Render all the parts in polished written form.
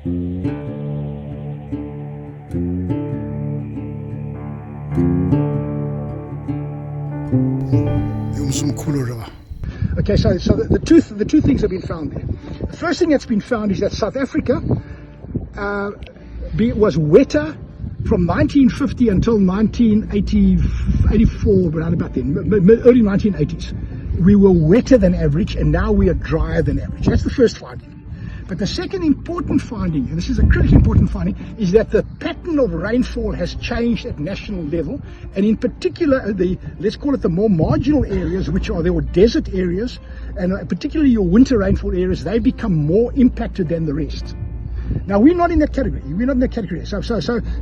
The Umzimkulu River. Okay, so the two things have been found there. The first thing that's been found is that South Africa was wetter from 1950 until 1984, around about then, early 1980s. We were wetter than average, and now we are drier than average. That's the first finding. But the second important finding, and this is a critically important finding, is that the pattern of rainfall has changed at national level, and in particular, let's call it the more marginal areas, which are your desert areas, and particularly your winter rainfall areas, they become more impacted than the rest. Now, we're not in that category. So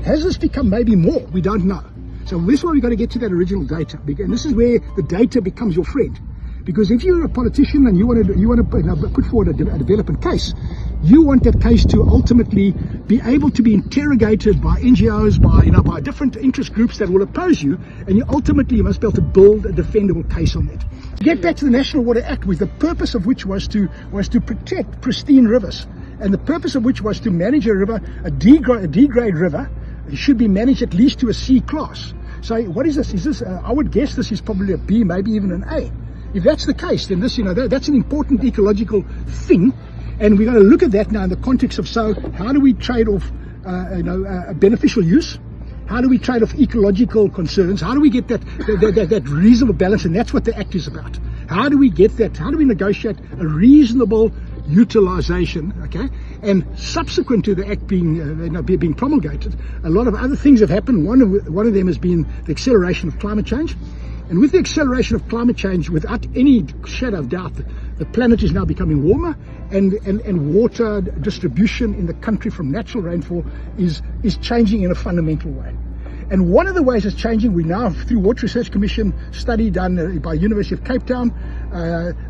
has this become maybe more? We don't know. So this is why we've got to get to that original data, and this is where the data becomes your friend. Because if you're a politician and you want to put forward a development case, you want that case to ultimately be able to be interrogated by NGOs, by different interest groups that will oppose you, and you ultimately must be able to build a defendable case on that. Get back to the National Water Act, with the purpose of which was to protect pristine rivers, and the purpose of which was to manage a river, a D-grade river, should be managed at least to a C class. So what is this? Is this? I would guess this is probably a B, maybe even an A. If that's the case, then this, that's an important ecological thing, and we're going to look at that now in the context of, so how do we trade off, a beneficial use? How do we trade off ecological concerns? How do we get that reasonable balance? And that's what the Act is about. How do we get that? How do we negotiate a reasonable utilization? Okay, and subsequent to the Act being promulgated, a lot of other things have happened. One of them has been the acceleration of climate change. And with the acceleration of climate change, without any shadow of doubt, the planet is now becoming warmer, and water distribution in the country from natural rainfall is changing in a fundamental way. And one of the ways it's changing, we now, through Water Research Commission study done by University of Cape Town,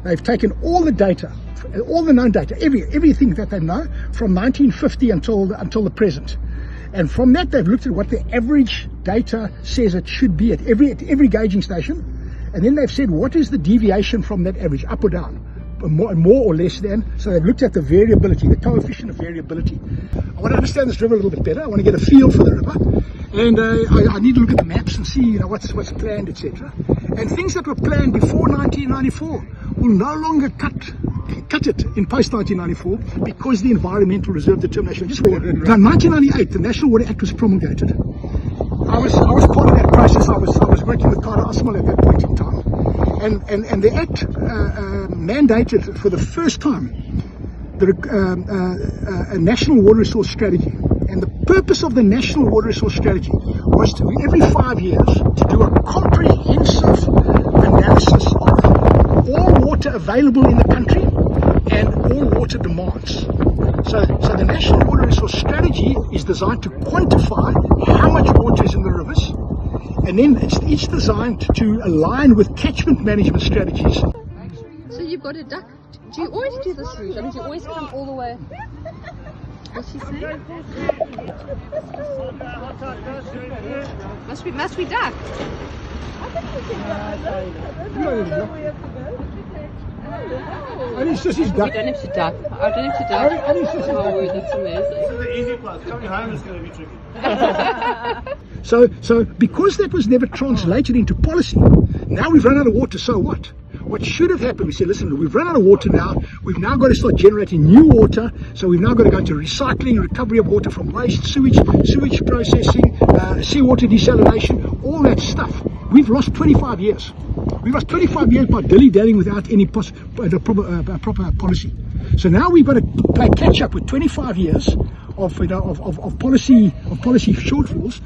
they've taken all the data, all the known data, everything that they know from 1950 until the present. And from that, they've looked at what the average data says it should be at every gauging station. And then they've said, what is the deviation from that average, up or down, more or less than? So they've looked at the variability, the coefficient of variability. I want to understand this river a little bit better. I want to get a feel for the river. And I need to look at the maps and see, what's planned, etc. And things that were planned before 1994 will no longer cut it in post-1994 because the Environmental Reserve Determination. Just in 1998, the National Water Act was promulgated. I was part of that process. I was working with Carter Osmal at that point in time, and the Act mandated for the first time a national water resource strategy. And the purpose of the National Water Resource Strategy was to, every 5 years, to do a comprehensive analysis of all water available in the country and all water demands. So the National Water Resource Strategy is designed to quantify how much water is in the rivers, and then it's designed to align with catchment management strategies. So you've got a duck. Do you always do this route? I mean, do you always come all the way? What's she saying? Must we duck? Only Sissy's duck. You don't have to duck. I don't have to duck. Only Sissy's duck. Oh, that's amazing. This is the easy part. Coming home is going to be tricky. So because that was never translated into policy, now we've run out of water, so what? What should have happened, we said, listen, we've run out of water now, we've now got to start generating new water, so we've now got to go to recycling, recovery of water from waste, sewage processing, seawater desalination, all that stuff. We've lost 25 years. We've lost 25 years by dilly-dallying without any proper policy. So now we've got to play catch up with 25 years of policy shortfalls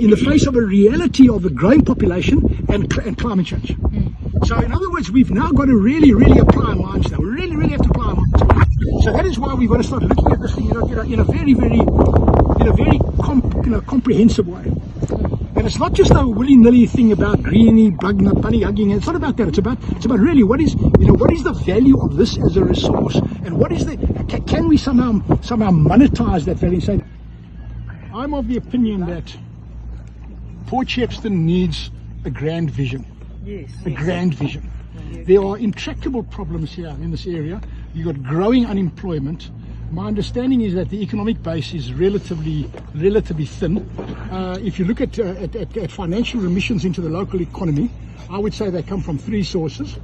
in the face of a reality of a growing population and climate change. So in other words, we've now got to really apply our minds now. We really have to apply our minds. So that is why we've got to start looking at this thing, in a very comprehensive way. And it's not just a willy-nilly thing about greenie, bunny hugging. It's not about that. It's about really what is the value of this as a resource, and what is can we somehow monetize that value? So I'm of the opinion that Port Shepstone needs a grand vision. Grand vision. Yes. There are intractable problems here in this area. You've got growing unemployment. My understanding is that the economic base is relatively thin. If you look at financial remissions into the local economy, I would say they come from three sources.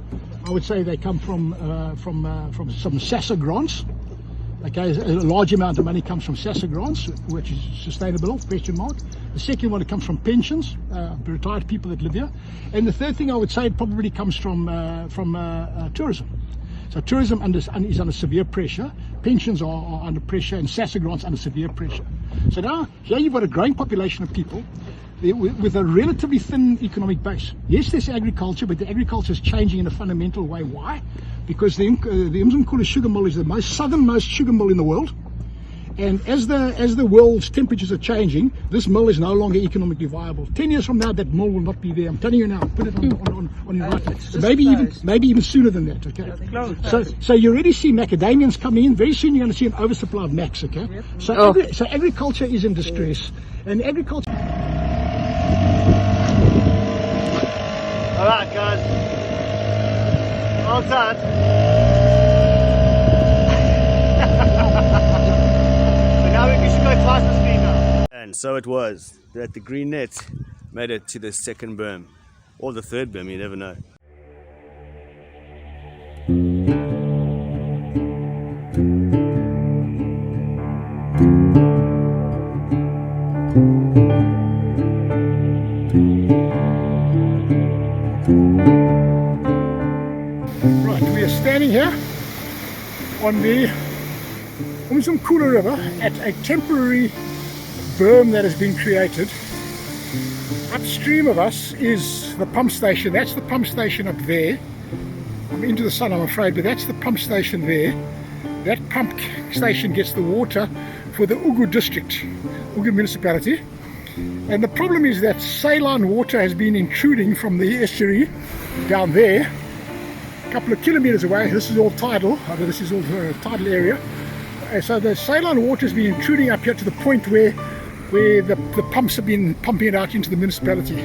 I would say they come from some SASSA grants. Okay, a large amount of money comes from SASSA grants, which is sustainable, question mark. The second one, it comes from pensions, retired people that live here. And the third thing I would say, it probably comes from tourism. So tourism is under severe pressure, pensions are under pressure, and SASSA grants under severe pressure. So now, here you've got a growing population of people with a relatively thin economic base. Yes, there's agriculture, but the agriculture is changing in a fundamental way. Why? Because the Umzimkulu sugar mill is the southernmost sugar mill in the world. And as the world's temperatures are changing, this mill is no longer economically viable. 10 years from now, that mill will not be there. I'm telling you now. Put it on your right. Maybe even sooner than that. Okay. So you already see macadamians coming in. Very soon you're going to see an oversupply of macs. Okay. So agriculture is in distress, and agriculture. All right, guys. All done. We should go twice the speed now. And so it was that the green net made it to the second berm, or the third berm, you never know. Right, we are standing here on the Umzimkulu River at a temporary berm that has been created. Upstream of us is the pump station. That's the pump station up there. I'm into the sun, I'm afraid, but that's the pump station there. That pump station gets the water for the Ugu district, Ugu municipality. And the problem is that saline water has been intruding from the Essery down there, a couple of kilometers away. This is all tidal. This is all tidal area. So the saline water has been intruding up here to the point where the pumps have been pumping it out into the municipality.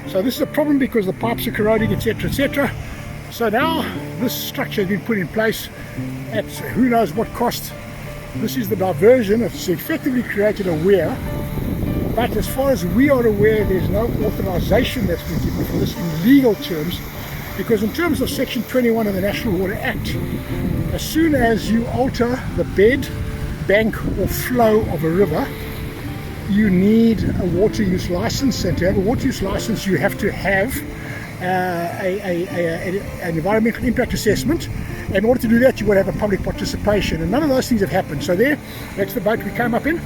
So this is a problem because the pipes are corroding, etc., etc. So now this structure has been put in place at who knows what cost. This is the diversion. It's effectively created a weir, but as far as we are aware, there's no authorization that's been given for this in legal terms, because in terms of Section 21 of the National Water Act, as soon as you alter the bed, bank or flow of a river, you need a water use license, and to have a water use license you have to have an environmental impact assessment. In order to do that, you would have a public participation, and none of those things have happened. So that's the boat we came up in.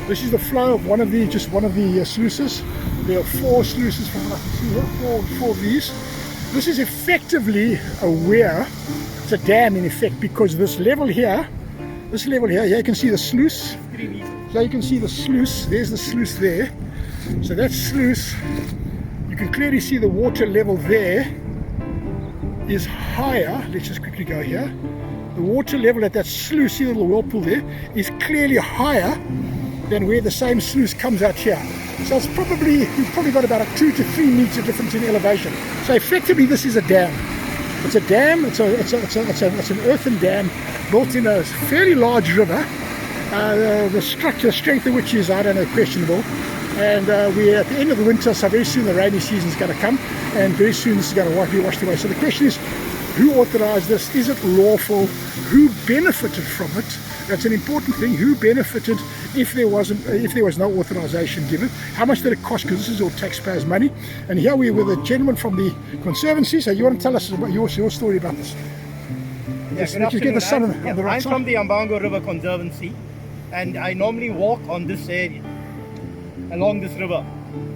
This is the flow of one of the sluices. There are 4 sluices from what I can see here, four of these. This is effectively a weir. It's a dam in effect, because this level here, here you can see the sluice. So you can see the sluice. There's the sluice there. So that sluice, you can clearly see the water level there is higher. Let's just quickly go here. The water level at that sluice, see the little whirlpool there, is clearly higher than where the same sluice comes out here. So it's you've probably got about a 2 to 3 meter difference in elevation. So effectively this is a dam. It's a dam. It's an earthen dam built in a fairly large river. The strength of which is, I don't know, questionable. And we're at the end of the winter, so very soon the rainy season is going to come, and very soon this is going to be washed away. So the question is, who authorized this? Is it lawful? Who benefited from it? That's an important thing. Who benefited if there was no authorization given? How much did it cost? Because this is all taxpayers' money. And here we're with a gentleman from the Conservancy. So you want to tell us about your story about this? Yes, let's get the sun on the right I'm side. from the Umzimkulu River Conservancy, and I normally walk on this area, along this river.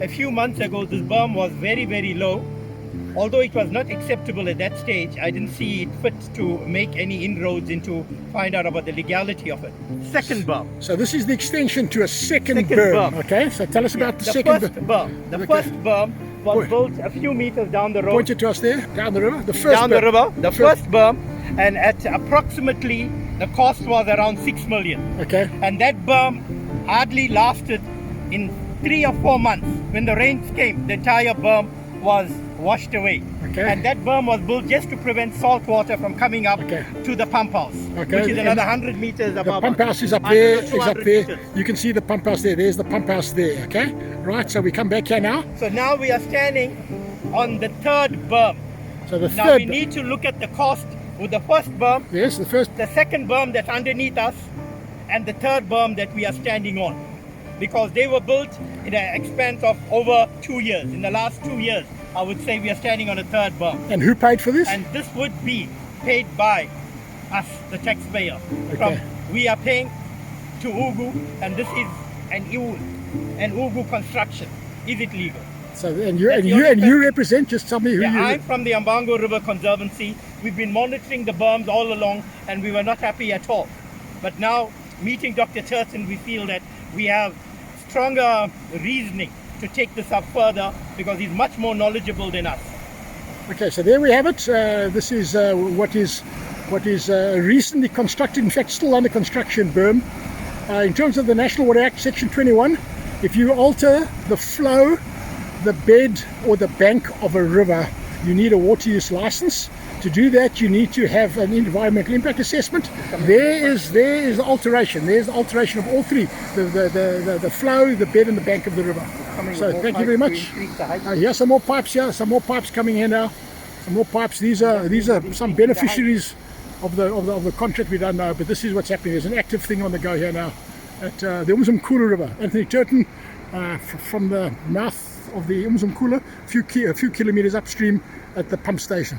A few months ago, this berm was very, very low. Although it was not acceptable at that stage, I didn't see it fit to make any inroads into find out about the legality of it. Second berm. So this is the extension to a second berm. Okay, so tell us about the second berm. The first berm was built a few meters down the road. Point it to us there, down the river. The first down berm. The river, the first berm, and at approximately the cost was around 6 million. Okay. And that berm hardly lasted in 3 or 4 months. When the rains came, the entire berm was washed away. Okay. And that berm was built just to prevent salt water from coming up to the pump house, which is another 100 meters above. The pump house is up there, Meters. You can see the pump house there. There's the pump house there, okay? Right, so we come back here now. So now we are standing on the third berm. So the Now third we need to look at the cost with the first berm, yes, the first, the second berm that's underneath us, and the third berm that we are standing on. Because they were built in an expanse of over 2 years. In the last 2 years, I would say we are standing on a third berm. and who paid for this? And this would be paid by us, the taxpayer. We are paying to Ugu, and this is an Ugu construction. Is it legal? So and you represent, just tell me who you I'm from the Umzimkulu River Conservancy. We've been monitoring the berms all along, and we were not happy at all. But now, meeting Dr. Turton, we feel that we have stronger reasoning to take this up further because he's much more knowledgeable than us. Okay, so there we have it. This is what is recently constructed, in fact still under construction, berm. In terms of the National Water Act, Section 21, if you alter the flow, the bed or the bank of a river, you need a water use license. To do that, you need to have an environmental impact assessment. There is the alteration. There's the alteration of all three: the flow, the bed, and the bank of the river. So thank you very much. Here's some more pipes here. Some more pipes coming here now. Some more pipes. These are some beneficiaries of the contract. We don't know, but this is what's happening. There's an active thing on the go here now at the Umzimkulu River. Antony Turton from the mouth of the Umzimkulu, a few kilometers upstream at the pump station.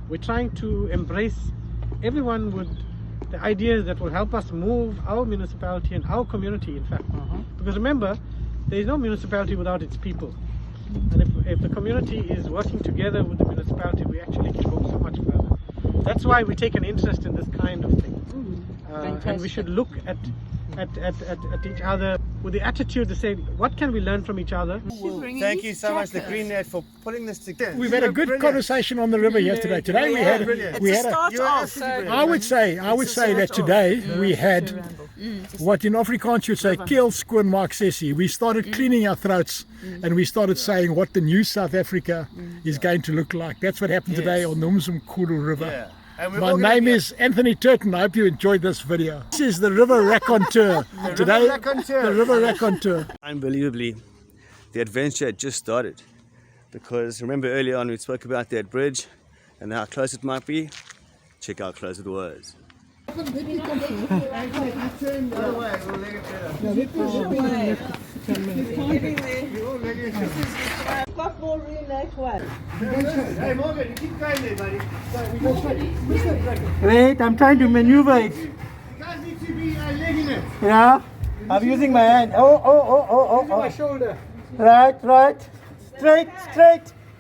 We're trying to embrace everyone with the ideas that will help us move our municipality and our community, in fact. Because remember, there is no municipality without its people. And if the community is working together with the municipality, we actually can go so much further. That's why we take an interest in this kind of thing. And we should look at each other with the attitude to say, what can we learn from each other? Thank you so much, the Green Net, for putting this together. We've had a good conversation on the river yesterday. Today we had I would say that today we had what in Afrikaans you would say keel skoon maak sessie. We started cleaning our throats and we started saying what the new South Africa is going to look like. That's what happened today on the Umzimkulu River. My name is Antony Turton. I hope you enjoyed this video. This is the River Raconteur. Today, the River Raconteur. Unbelievably, the adventure had just started. Because remember earlier on we spoke about that bridge and how close it might be. Check how close it was. Wait, I'm trying to maneuver it. You guys need to be legging it. Yeah, I'm using my hand. Oh. My shoulder. Right. Straight.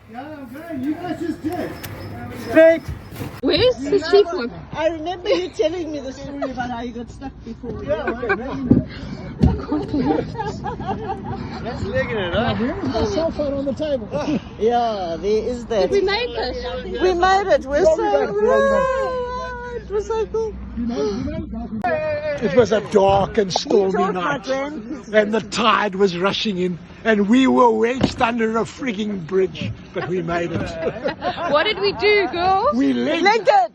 Yeah, I'm going. You guys just did. Where's Straight. the Chief Whip? I remember you telling me the story about how you got stuck before. That's legging it, huh? Where's my cell phone on the table? Yeah, there is that. We made this. We made it. We're so it was so cool. It was a dark and stormy night, and the tide was rushing in, and we were wedged under a frigging bridge, but we made it. What did we do, girls? We legged it.